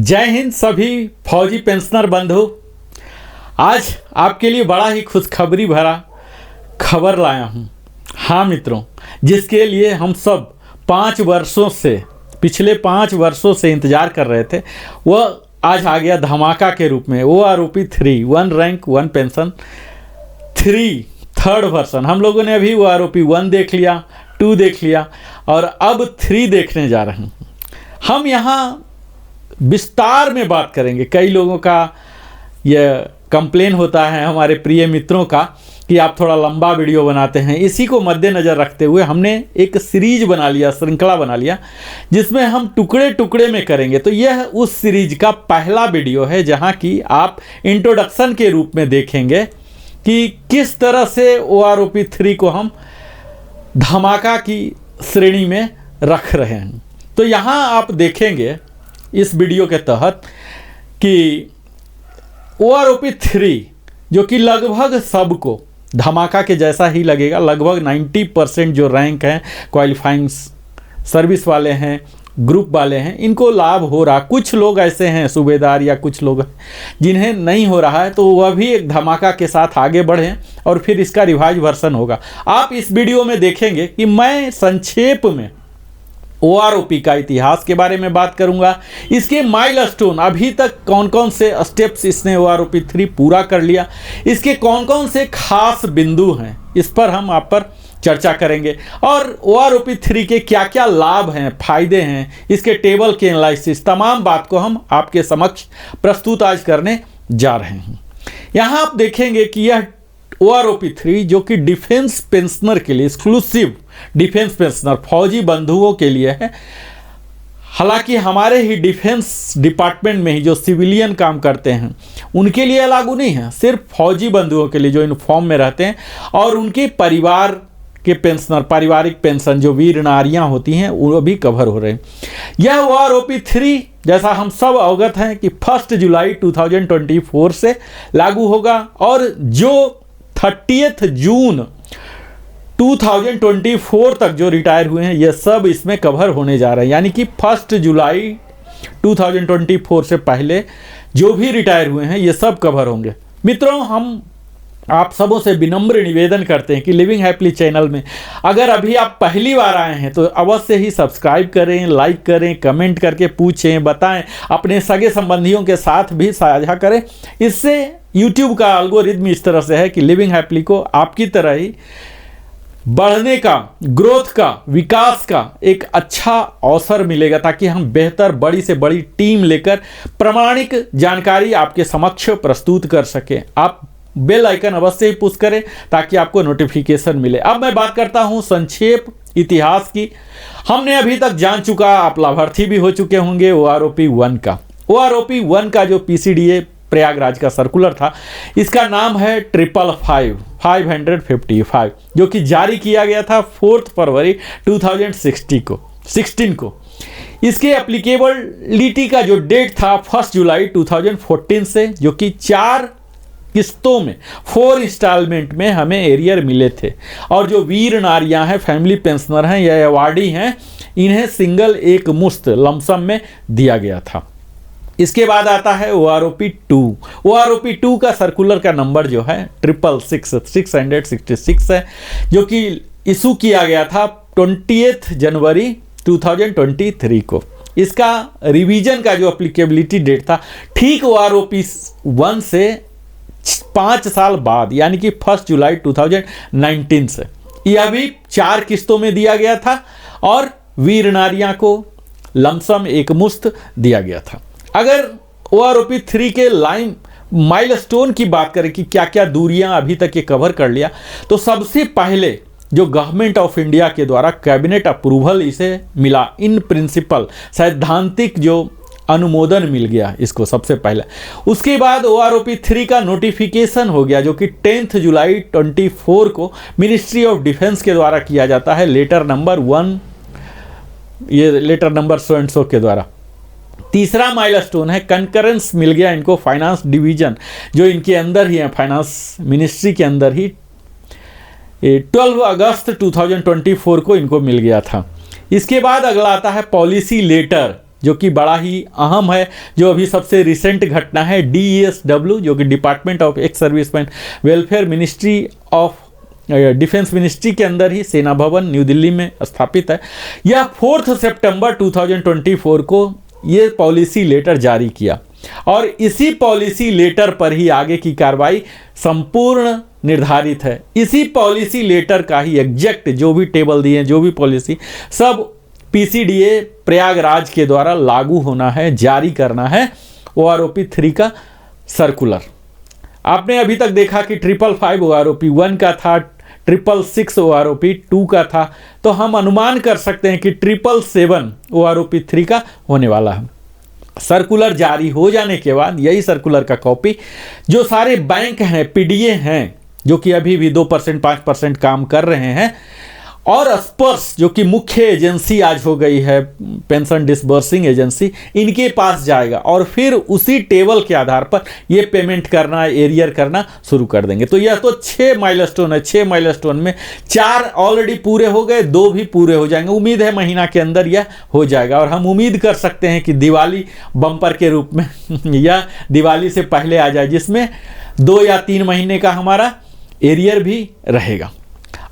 जय हिंद सभी फौजी पेंशनर बंधु। आज आपके लिए बड़ा ही खुशखबरी भरा खबर लाया हूँ। हाँ मित्रों, जिसके लिए हम सब पिछले 5 वर्षों से इंतज़ार कर रहे थे, वह आज आ गया धमाका के रूप में। वो आरोपी 3 1 रैंक 1 पेंशन 3 थर्ड वर्जन। हम लोगों ने अभी वो आरोपी 1 देख लिया, 2 देख लिया और अब 3 देखने जा रहे हैं। हम यहाँ विस्तार में बात करेंगे। कई लोगों का यह कंप्लेन होता है हमारे प्रिय मित्रों का कि आप थोड़ा लंबा वीडियो बनाते हैं। इसी को मद्देनज़र रखते हुए हमने एक सीरीज बना लिया, श्रृंखला बना लिया, जिसमें हम टुकड़े टुकड़े में करेंगे। तो यह उस सीरीज का पहला वीडियो है जहां कि आप इंट्रोडक्शन के रूप में देखेंगे कि किस तरह से OROP 3 को हम धमाका की श्रेणी में रख रहे हैं। तो यहाँ आप देखेंगे इस वीडियो के तहत कि OROP 3 जो कि लगभग सबको धमाका के जैसा ही लगेगा, लगभग 90% जो रैंक हैं, क्वालिफाइंग सर्विस वाले हैं, ग्रुप वाले हैं, इनको लाभ हो रहा। कुछ लोग ऐसे हैं सूबेदार या कुछ लोग जिन्हें नहीं हो रहा है, तो वह भी एक धमाका के साथ आगे बढ़ें और फिर इसका रिवाइज वर्सन होगा। आप इस वीडियो में देखेंगे कि मैं संक्षेप में OROP का इतिहास के बारे में बात करूंगा, इसके माइलस्टोन, अभी तक कौन कौन से स्टेप्स इसने OROP 3 पूरा कर लिया, इसके कौन कौन से खास बिंदु हैं, इस पर हम आप पर चर्चा करेंगे। और OROP 3 के क्या क्या लाभ हैं, फायदे हैं, इसके टेबल के एनालिसिस, तमाम बात को हम आपके समक्ष प्रस्तुत आज करने जा रहे हैं। यहाँ आप देखेंगे कि यह OROP 3 जो कि डिफेंस पेंशनर के लिए, एक्सक्लूसिव डिफेंस पेंशनर फौजी बंधुओं के लिए है। हालांकि हमारे ही डिफेंस डिपार्टमेंट में ही जो सिविलियन काम करते हैं उनके लिए लागू नहीं है, सिर्फ फौजी बंधुओं के लिए जो यूनिफॉर्म में रहते हैं और उनके परिवार के पेंशनर, पारिवारिक पेंशन जो वीर नारियां होती हैं, वो भी कवर हो रहे हैं। यह OROP 3 जैसा हम सब अवगत हैं कि 1 जुलाई 2024 से लागू होगा और जो 30 जून 2024 तक जो रिटायर हुए हैं, ये सब इसमें कवर होने जा रहे हैं। यानी कि 1 जुलाई 2024 से पहले जो भी रिटायर हुए हैं, ये सब कवर होंगे। मित्रों, हम आप सबों से विनम्र निवेदन करते हैं कि लिविंग हैप्पीली चैनल में अगर अभी आप पहली बार आए हैं तो अवश्य ही सब्सक्राइब करें, लाइक करें, कमेंट करके पूछें, बताएं, अपने सगे संबंधियों के साथ भी साझा करें। इससे YouTube का एल्गोरिथम इस तरह से है कि लिविंग हैप्पीली को आपकी तरह ही बढ़ने का, ग्रोथ का, विकास का एक अच्छा अवसर मिलेगा, ताकि हम बेहतर, बड़ी से बड़ी टीम लेकर प्रामाणिक जानकारी आपके समक्ष प्रस्तुत कर सकें। आप बेल आइकन अवश्य ही पुश करें ताकि आपको नोटिफिकेशन मिले। अब मैं बात करता हूं संक्षेप इतिहास की। हमने अभी तक जान चुका, आप लाभार्थी भी हो चुके होंगे OROP 1 का। OROP 1 का जो PCDA प्रयागराज का सर्कुलर था, इसका नाम है 555 जो कि जारी किया गया था 4 फरवरी 2016 को। इसके एप्लीकेबिलिटी का जो डेट था 1 जुलाई 2014 से, जो कि 4 किस्तों में 4 इंस्टॉलमेंट में हमें एरियर मिले थे। और जो वीर नारियां हैं, फैमिली पेंशनर हैं या अवार्डी हैं, इन्हें सिंगल एक मुश्त लमसम में दिया गया था। इसके बाद आता है OROP 2। OROP 2 का सर्कुलर का नंबर जो है 666 है, जो कि इशू किया गया था 20 जनवरी 2023 को। इसका रिवीजन का जो एप्लीकेबिलिटी डेट था ठीक OROP 1 से 5 साल बाद, यानी कि 1 जुलाई 2019 से। यह भी 4 किस्तों में दिया गया था और वीर नारियां को लमसम एक मुश्त दिया गया था। अगर OROP 3 के लाइन माइलस्टोन की बात करें कि क्या क्या दूरियां अभी तक ये कवर कर लिया, तो सबसे पहले जो गवर्नमेंट ऑफ इंडिया के द्वारा कैबिनेट अप्रूवल इसे मिला, इन प्रिंसिपल सैद्धांतिक जो अनुमोदन मिल गया इसको सबसे पहले। उसके बाद OROP 3 का नोटिफिकेशन हो गया, जो कि 10 जुलाई 24 को मिनिस्ट्री ऑफ डिफेंस के द्वारा किया जाता है, लेटर नंबर 1, ये letter number so and so के द्वारा। तीसरा माइलस्टोन है कंकरेंस मिल गया इनको फाइनेंस डिवीजन, जो इनके अंदर ही है, फाइनेंस मिनिस्ट्री के अंदर ही 12 अगस्त 2024 को इनको मिल गया था। इसके बाद अगला आता है पॉलिसी लेटर जो कि बड़ा ही अहम है, जो अभी सबसे रिसेंट घटना है। DESW जो कि department of ex serviceman welfare ministry of defence ministry के अंदर ही सेना भवन न्यू दिल्ली में स्थापित है। यह 4 सितंबर 2024 को ये पॉलिसी लेटर जारी किया और इसी पॉलिसी लेटर पर ही आगे की कार्रवाई संपूर्ण निर्धारित है। इसी पॉलिसी लेटर का ही एग्जैक्ट जो भी टेबल दिए, जो भी पॉलिसी, सब PCDA प्रयागराज के द्वारा लागू होना है, जारी करना है। OROP 3 का सर्कुलर आपने अभी तक देखा कि 555 OROP 1 का था, 666 OROP 2 का था, तो हम अनुमान कर सकते हैं कि 777 OROP 3 का होने वाला है। सर्कुलर जारी हो जाने के बाद यही सर्कुलर का कॉपी जो सारे बैंक हैं, PDA हैं, जो कि अभी भी 2% 5% काम कर रहे हैं, और स्पर्श जो कि मुख्य एजेंसी आज हो गई है, पेंशन डिसबर्सिंग एजेंसी, इनके पास जाएगा और फिर उसी टेबल के आधार पर ये पेमेंट करना, एरियर करना शुरू कर देंगे। तो यह तो 6 माइलस्टोन है। 6 माइलस्टोन में 4 ऑलरेडी पूरे हो गए, 2 भी पूरे हो जाएंगे। उम्मीद है महीना के अंदर यह हो जाएगा और हम उम्मीद कर सकते हैं कि दिवाली बम्पर के रूप में या दिवाली से पहले आ जाए, जिसमें 2 या 3 महीने का हमारा एरियर भी रहेगा।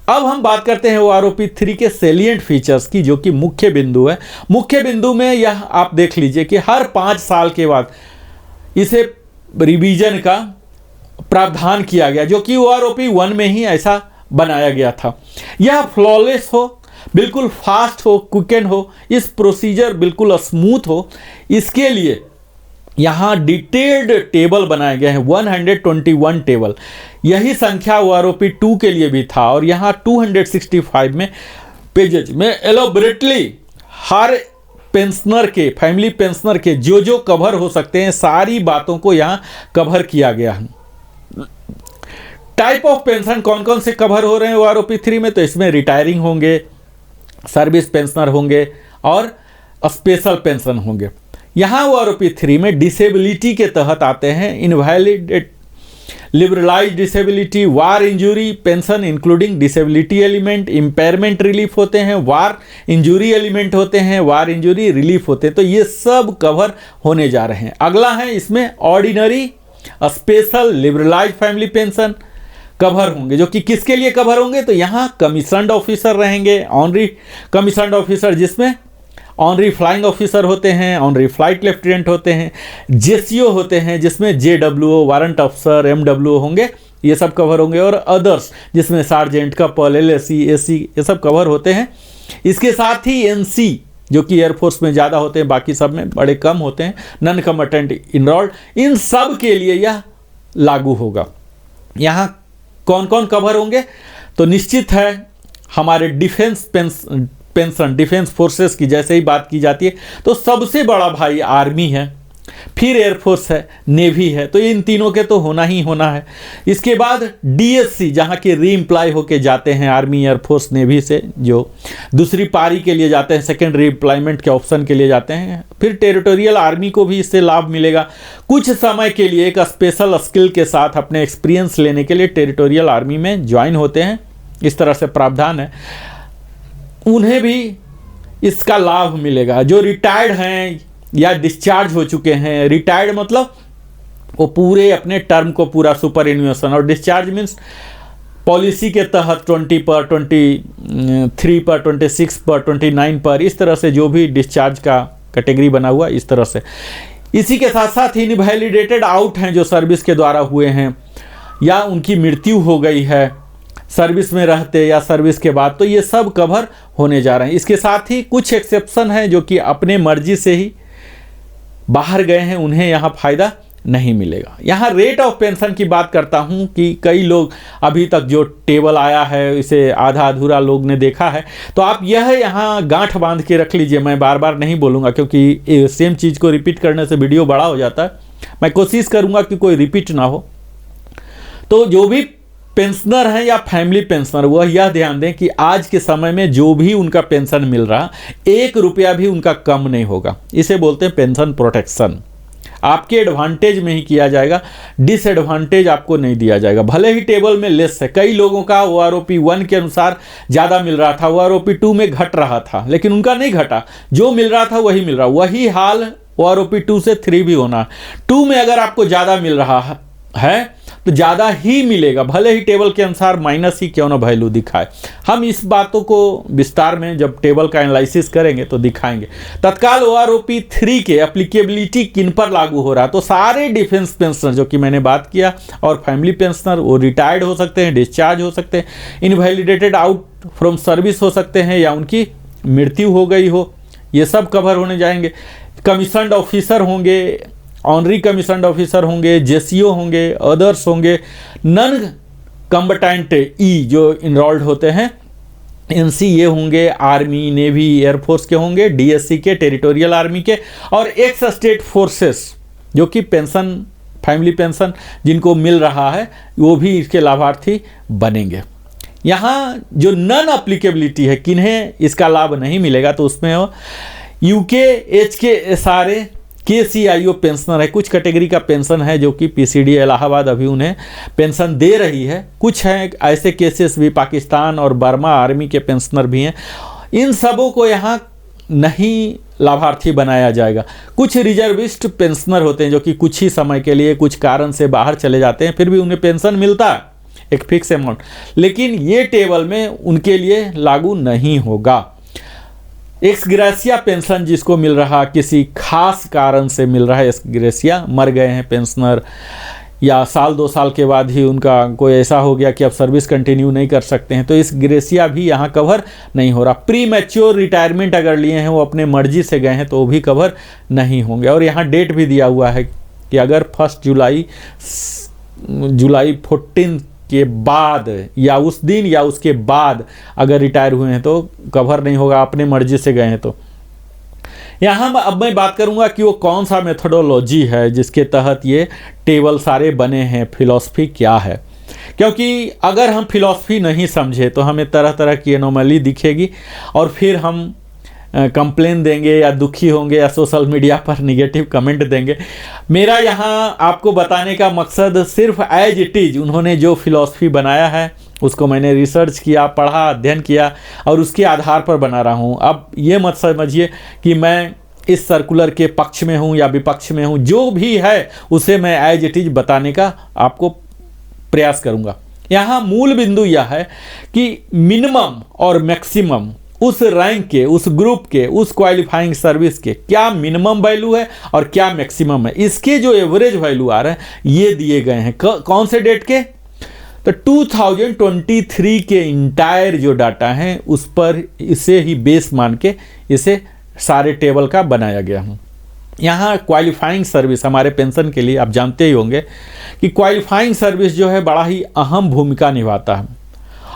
अब हम बात करते हैं OROP 3 के सेलिएंट फीचर्स की, जो कि मुख्य बिंदु है। मुख्य बिंदु में यह आप देख लीजिए कि हर 5 साल के बाद इसे रिवीजन का प्रावधान किया गया, जो कि OROP 1 में ही ऐसा बनाया गया था। यह फ्लॉलेस हो, बिल्कुल फास्ट हो, क्विकन हो, इस प्रोसीजर बिल्कुल स्मूथ हो, इसके लिए यहाँ डिटेल्ड टेबल बनाए गए हैं, 121 टेबल। यही संख्या OROP 2 के लिए भी था और यहाँ 265 में पेजेज में एलोबरेटली हर पेंशनर के, फैमिली पेंशनर के जो कवर हो सकते हैं, सारी बातों को यहाँ कवर किया गया है। टाइप ऑफ पेंशन कौन कौन से कवर हो रहे हैं OROP 3 में, तो इसमें रिटायरिंग होंगे, सर्विस पेंशनर होंगे और स्पेशल पेंशन होंगे। यहाँ OROP 3 में डिसेबिलिटी के तहत आते हैं invalid, liberalize disability, war injury pension including disability element, impairment relief होते हैं, वार इंजरी एलिमेंट होते हैं, वार इंजरी रिलीफ होते हैं। तो ये सब कवर होने जा रहे हैं। अगला है इसमें ordinary, special, liberalise family pension cover होंगे, जो कि किसके लिए कवर होंगे, तो यहाँ कमीशन्ड ऑफिसर रहेंगे, ऑनरी कमीशन्ड ऑफिसर, जिसमें ऑनरी फ्लाइंग ऑफिसर होते हैं, ऑनरी फ्लाइट लेफ्टिनेंट होते हैं, JCO होते हैं, जिसमें JWO वारंट ऑफिसर, MWO होंगे, ये सब कवर होंगे, और अदर्स जिसमें सार्जेंट, कपल, LSC, AC ये सब कवर होते हैं। इसके साथ ही NC जो कि एयरफोर्स में ज़्यादा होते हैं, बाकी सब में बड़े कम होते हैं, नॉन कम्बैटेंट इनरोल्ड, इन सब के लिए यह लागू होगा। यहाँ कौन कौन कवर होंगे, तो निश्चित है हमारे पेंशन डिफेंस फोर्सेस की जैसे ही बात की जाती है तो सबसे बड़ा भाई आर्मी है, फिर एयरफोर्स है, नेवी है, तो इन तीनों के तो होना ही होना है। इसके बाद DSC जहाँ के री एम्प्लॉय होके जाते हैं आर्मी, एयरफोर्स, नेवी से, जो दूसरी पारी के लिए जाते हैं, सेकेंड री एम्प्लॉयमेंट के ऑप्शन के लिए जाते हैं। फिर टेरिटोरियल आर्मी को भी इससे लाभ मिलेगा, कुछ समय के लिए एक स्पेशल स्किल के साथ अपने एक्सपीरियंस लेने के लिए टेरिटोरियल आर्मी में ज्वाइन होते हैं। इस तरह से प्रावधान है, उन्हें भी इसका लाभ मिलेगा। जो रिटायर्ड हैं या डिस्चार्ज हो चुके हैं, रिटायर्ड मतलब वो पूरे अपने टर्म को पूरा सुपर एन्युएशन, और डिस्चार्ज मीन्स पॉलिसी के तहत 20 पर, 23 पर, 26 पर, 29 पर, इस तरह से जो भी डिस्चार्ज का कैटेगरी बना हुआ, इस तरह से। इसी के साथ साथ इनवैलिडेटेड आउट हैं जो सर्विस के द्वारा हुए हैं या उनकी मृत्यु हो गई है सर्विस में रहते या सर्विस के बाद, तो ये सब कवर होने जा रहे हैं। इसके साथ ही कुछ एक्सेप्शन हैं जो कि अपने मर्जी से ही बाहर गए हैं, उन्हें यहाँ फ़ायदा नहीं मिलेगा। यहाँ रेट ऑफ पेंशन की बात करता हूँ कि कई लोग अभी तक जो टेबल आया है इसे आधा अधूरा लोग ने देखा है, तो आप यह यहाँ गांठ बांध के रख लीजिए। मैं बार बार नहीं बोलूँगा क्योंकि सेम चीज़ को रिपीट करने से वीडियो बड़ा हो जाता है। मैं कोशिश करूँगा कि कोई रिपीट ना हो। तो जो भी पेंशनर हैं या फैमिली पेंशनर, वह यह ध्यान दें कि आज के समय में जो भी उनका पेंशन मिल रहा, 1 रुपया भी उनका कम नहीं होगा। इसे बोलते हैं पेंशन प्रोटेक्शन। आपके एडवांटेज में ही किया जाएगा, डिसएडवांटेज आपको नहीं दिया जाएगा। भले ही टेबल में लेस है, कई लोगों का OROP 1 के अनुसार ज़्यादा मिल रहा था, OROP 2 में घट रहा था, लेकिन उनका नहीं घटा, जो मिल रहा था वही मिल रहा। वही हाल OROP 2 से 3 भी होना। 2 में अगर आपको ज़्यादा मिल रहा है तो ज़्यादा ही मिलेगा, भले ही टेबल के अनुसार माइनस ही क्यों ना वैल्यू दिखाए। हम इस बातों को विस्तार में जब टेबल का एनालिसिस करेंगे तो दिखाएंगे। तत्काल OROP 3 के एप्लीकेबिलिटी किन पर लागू हो रहा है, तो सारे डिफेंस पेंशनर जो कि मैंने बात किया और फैमिली पेंशनर, वो रिटायर्ड हो सकते हैं, डिस्चार्ज हो सकते हैं, इनवैलिडेटेड आउट फ्रॉम सर्विस हो सकते हैं, या उनकी मृत्यु हो गई हो, ये सब कवर होने जाएंगे। कमीशन्ड ऑफिसर होंगे, ऑनरी कमीशन्ड ऑफिसर होंगे, जेसीओ होंगे, अदर्स होंगे, नन कम्बटेंट जो इनरोल्ड होते हैं, एनसी ये होंगे, आर्मी, नेवी, एयरफोर्स के होंगे, डीएससी के, टेरिटोरियल आर्मी के, और एक्स स्टेट फोर्सेस जो कि पेंशन, फैमिली पेंशन जिनको मिल रहा है वो भी इसके लाभार्थी बनेंगे। यहाँ जो नन अप्लीकेबिलिटी है, किन्हें इसका लाभ नहीं मिलेगा, तो उसमें यूके, HK, KCIO पेंशनर है। कुछ कैटेगरी का पेंशन है जो कि PCD इलाहाबाद अभी उन्हें पेंशन दे रही है। कुछ हैं ऐसे केसेस भी, पाकिस्तान और बर्मा आर्मी के पेंशनर भी हैं। इन सबों को यहाँ नहीं लाभार्थी बनाया जाएगा। कुछ रिजर्विस्ट पेंशनर होते हैं जो कि कुछ ही समय के लिए कुछ कारण से बाहर चले जाते हैं, फिर भी उन्हें पेंशन मिलता है एक फिक्स अमाउंट, लेकिन ये टेबल में उनके लिए लागू नहीं होगा। एक्स ग्रेसिया पेंशन जिसको मिल रहा, किसी खास कारण से मिल रहा है एक्स ग्रेसिया, मर गए हैं पेंशनर, या साल 2 साल के बाद ही उनका कोई ऐसा हो गया कि अब सर्विस कंटिन्यू नहीं कर सकते हैं, तो इस ग्रेसिया भी यहाँ कवर नहीं हो रहा। प्री मैच्योर रिटायरमेंट अगर लिए हैं, वो अपने मर्जी से गए हैं, तो वो भी कवर नहीं होंगे। और यहाँ डेट भी दिया हुआ है कि अगर 1 जुलाई 14 के बाद या उस दिन या उसके बाद अगर रिटायर हुए हैं तो कवर नहीं होगा, अपने मर्जी से गए हैं तो। यहाँ अब मैं बात करूँगा कि वो कौन सा मेथोडोलॉजी है जिसके तहत ये टेबल सारे बने हैं, फिलॉसफी क्या है। क्योंकि अगर हम फिलॉसफी नहीं समझे तो हमें तरह तरह की एनोमली दिखेगी और फिर हम कंप्लेन देंगे या दुखी होंगे या सोशल मीडिया पर निगेटिव कमेंट देंगे। मेरा यहाँ आपको बताने का मकसद सिर्फ एज इट इज़ उन्होंने जो फिलॉसफी बनाया है उसको मैंने रिसर्च किया, पढ़ा, अध्ययन किया और उसके आधार पर बना रहा हूँ। अब ये मत समझिए कि मैं इस सर्कुलर के पक्ष में हूँ या विपक्ष में हूँ, जो भी है उसे मैं एज इट इज़ बताने का आपको प्रयास करूँगा। यहाँ मूल बिंदु यह है कि मिनिमम और मैक्सिमम उस रैंक के, उस ग्रुप के, उस क्वालिफाइंग सर्विस के क्या मिनिमम वैल्यू है और क्या मैक्सिमम है, इसके जो एवरेज वैल्यू आ रहे हैं ये दिए गए हैं। कौन से डेट के, तो 2023 के इंटायर जो डाटा हैं उस पर इसे ही बेस मान के इसे सारे टेबल का बनाया गया है। यहाँ क्वालिफाइंग सर्विस हमारे पेंशन के लिए आप जानते ही होंगे कि क्वालिफाइंग सर्विस जो है बड़ा ही अहम भूमिका निभाता है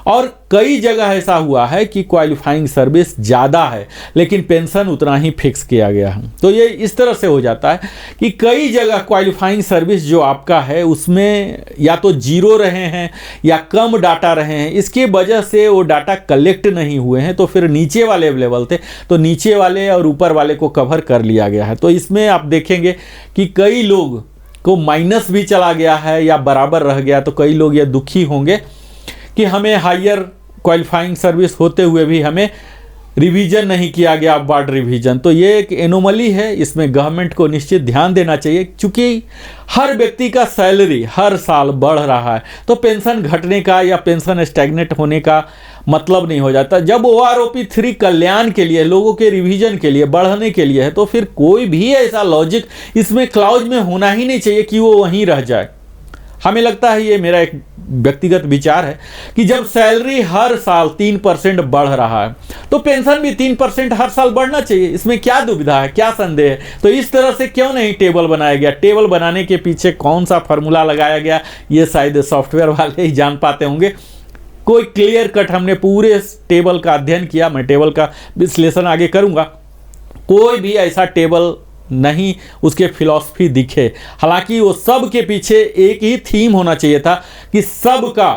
और कई जगह ऐसा हुआ है कि क्वालिफाइंग सर्विस ज़्यादा है लेकिन पेंशन उतना ही फिक्स किया गया है। तो ये इस तरह से हो जाता है कि कई जगह क्वालिफाइंग सर्विस जो आपका है उसमें या तो जीरो रहे हैं या कम डाटा रहे हैं, इसके वजह से वो डाटा कलेक्ट नहीं हुए हैं, तो फिर नीचे वाले अवेलेबल थे तो नीचे वाले और ऊपर वाले को कवर कर लिया गया है। तो इसमें आप देखेंगे कि कई लोग को माइनस भी चला गया है या बराबर रह गया, तो कई लोग ये दुखी होंगे कि हमें हायर क्वालिफाइंग सर्विस होते हुए भी हमें रिवीजन नहीं किया गया, अपवार्ड रिवीजन। तो ये एक एनोमली है, इसमें गवर्नमेंट को निश्चित ध्यान देना चाहिए क्योंकि हर व्यक्ति का सैलरी हर साल बढ़ रहा है, तो पेंशन घटने का या पेंशन स्टैग्नेट होने का मतलब नहीं हो जाता। जब OROP 3 कल्याण के लिए, लोगों के रिवीजन के लिए, बढ़ने के लिए है, तो फिर कोई भी ऐसा लॉजिक इसमें क्लाउज में होना ही नहीं चाहिए कि वो वहीं रह जाए। हमें लगता है, ये मेरा एक व्यक्तिगत विचार है कि जब सैलरी हर साल 3% बढ़ रहा है तो पेंशन भी 3% हर साल बढ़ना चाहिए। इसमें क्या दुविधा है, क्या संदेह है? तो इस तरह से क्यों नहीं टेबल बनाया गया? टेबल बनाने के पीछे कौन सा फार्मूला लगाया गया ये शायद सॉफ्टवेयर वाले ही जान पाते होंगे। कोई क्लियर कट हमने पूरे टेबल का अध्ययन किया, मैं टेबल का विश्लेषण आगे करूंगा। कोई भी ऐसा टेबल नहीं उसके फिलॉसफी दिखे। हालांकि वो सब के पीछे एक ही थीम होना चाहिए था कि सबका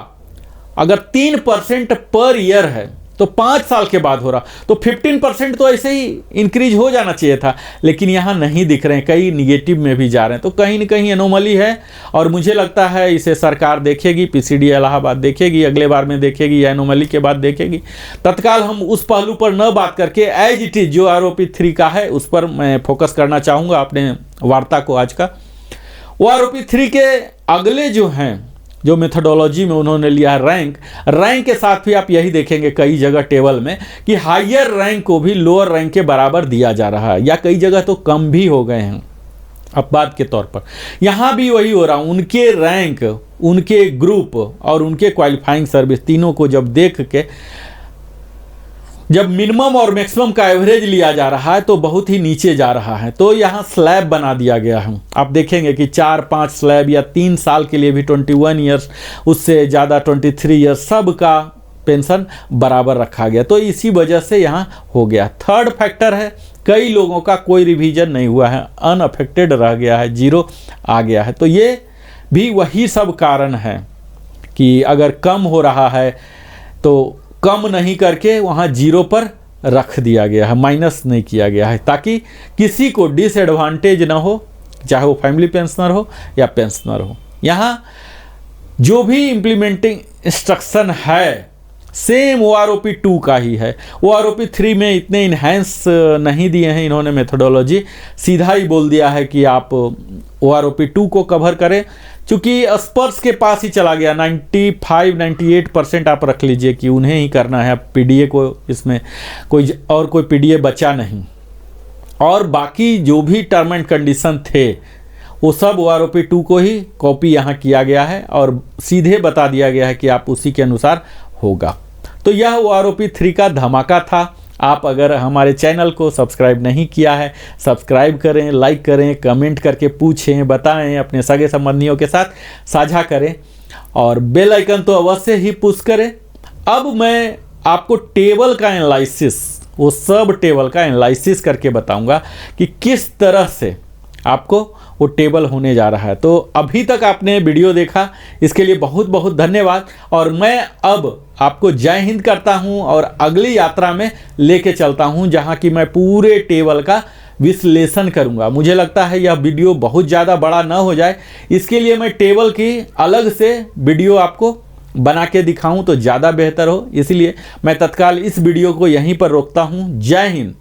अगर 3% पर ईयर है तो 5 साल के बाद हो रहा, तो 15% तो ऐसे ही इंक्रीज हो जाना चाहिए था, लेकिन यहाँ नहीं दिख रहे हैं, कई निगेटिव में भी जा रहे हैं। तो कहीं ना कहीं एनोमली है और मुझे लगता है इसे सरकार देखेगी, पीसीडी इलाहाबाद देखेगी, अगले बार में देखेगी या एनोमली के बाद देखेगी। तत्काल हम उस पहलू पर न बात करके एज इट इज जो आरोपी 3 का है उस पर मैं फोकस करना चाहूँगा अपने वार्ता को आज का। वो आरोपी 3 के अगले जो हैं, जो मेथोडोलॉजी में उन्होंने लिया है रैंक के साथ भी आप यही देखेंगे कई जगह टेबल में कि हायर रैंक को भी लोअर रैंक के बराबर दिया जा रहा है, या कई जगह तो कम भी हो गए हैं अपवाद के तौर पर। यहाँ भी वही हो रहा, उनके रैंक, उनके ग्रुप और उनके क्वालिफाइंग सर्विस तीनों को जब देख के जब मिनिमम और मैक्सिमम का एवरेज लिया जा रहा है तो बहुत ही नीचे जा रहा है। तो यहाँ स्लैब बना दिया गया है, आप देखेंगे कि 4-5 स्लैब या 3 साल के लिए भी 21 ईयर्स, उससे ज़्यादा 23 ईयर्स, सब का पेंशन बराबर रखा गया। तो इसी वजह से यहाँ हो गया। थर्ड फैक्टर है, कई लोगों का कोई रिवीजन नहीं हुआ है, अनअफेक्टेड रह गया है, 0 आ गया है। तो ये भी वही सब कारण है कि अगर कम हो रहा है तो कम नहीं करके वहाँ 0 पर रख दिया गया है, माइनस नहीं किया गया है, ताकि किसी को डिसएडवांटेज ना हो, चाहे वो फैमिली पेंशनर हो या पेंशनर हो। यहाँ जो भी इम्प्लीमेंटिंग इंस्ट्रक्शन है सेम वो आरोपी 2 का ही है। वो आरोपी 3 में इतने इन्हेंस नहीं दिए हैं इन्होंने मेथोडोलॉजी, सीधा ही बोल दिया है कि आप वो आरोपी 2 को कवर करें, चूँकि स्पर्श के पास ही चला गया। 95-98% आप रख लीजिए कि उन्हें ही करना है, पीडीए को इसमें कोई पीडीए बचा नहीं। और बाकी जो भी टर्म एंड कंडीशन थे वो सब वो आरोपी 2 को ही कॉपी यहाँ किया गया है और सीधे बता दिया गया है कि आप उसी के अनुसार होगा। तो यह वो आरोपी 3 का धमाका था। आप अगर हमारे चैनल को सब्सक्राइब नहीं किया है, सब्सक्राइब करें, लाइक करें, कमेंट करके पूछें, बताएं, अपने सगे संबंधियों के साथ साझा करें और बेल आइकन तो अवश्य ही पुश करें। अब मैं आपको टेबल का एनालिसिस, वो सब टेबल का एनालिसिस करके बताऊंगा कि किस तरह से आपको वो टेबल होने जा रहा है। तो अभी तक आपने वीडियो देखा, इसके लिए बहुत बहुत धन्यवाद। और मैं अब आपको जय हिंद करता हूं और अगली यात्रा में लेके चलता हूं जहां कि मैं पूरे टेबल का विश्लेषण करूंगा। मुझे लगता है यह वीडियो बहुत ज़्यादा बड़ा ना हो जाए, इसके लिए मैं टेबल की अलग से वीडियो आपको बना के दिखाऊं तो ज़्यादा बेहतर हो। इसलिए मैं तत्काल इस वीडियो को यहीं पर रोकता हूं। जय हिंद।